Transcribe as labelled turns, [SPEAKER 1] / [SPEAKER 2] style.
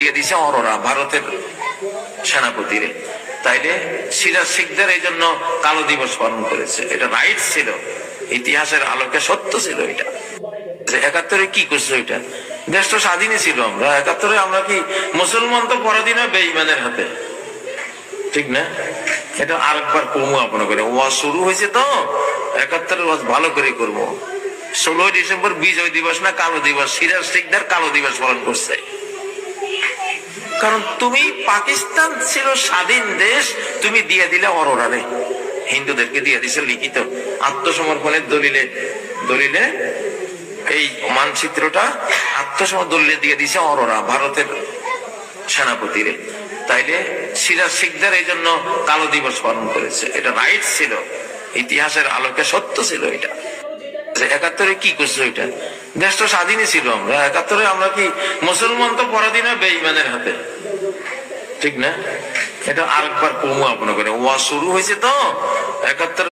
[SPEAKER 1] দিয়ে দিছে অরোরা ভারতের সেনাপতিরে। তাইলে সিরাজ শিখদের এই জন্য কালো দিবস পালন করেছে। এটা রাইট ছিল, ইতিহাসের আলোকে সত্য ছিল। এটা ৭১ কি করছে? ওইটা দেশ তো স্বাধীনই ছিল। আমরা ৭১ আমরা কি মুসলমান তো পরাধীন বেঈমানের হাতে, ঠিক না? এটা আরেকবার কমু আপন করে ওয়াজ শুরু হয়েছে তো ৭১ ওয়াজ ভালো করে করবো। ১৬ই ডিসেম্বর বিজয় দিবস না কালো দিবস? সিরাজ শিখদের কালো দিবস পালন করছে। কারণ তুমি, পাকিস্তান ছিল স্বাধীন দেশ, তুমি দিয়ে দিলে অরোরারে, হিন্দুদেরকে দিয়ে দিছে লিখিত আত্মসমর্পণের দলিলে। দলিলে এই মানচিত্রটা আত্মসমর্পণ দলিলে দিয়ে দিছে অরোরা ভারতের সেনাপতিরে। তাইলে সিরাজ শিখদের এই জন্য কালো দিবস পালন করেছে। এটা রাইট ছিল, ইতিহাসের আলোকে সত্য ছিল। এটা ৭১ কি করছে? ওইটা দেশ তো স্বাধীনই ছিল। আমরা ৭১ আমরা কি মুসলমান তো পরাধীন বেঈমানের হাতে, ঠিক না? এটা আরেকবার কমু আপন করে ওয়াজ শুরু হয়েছে তো ৭১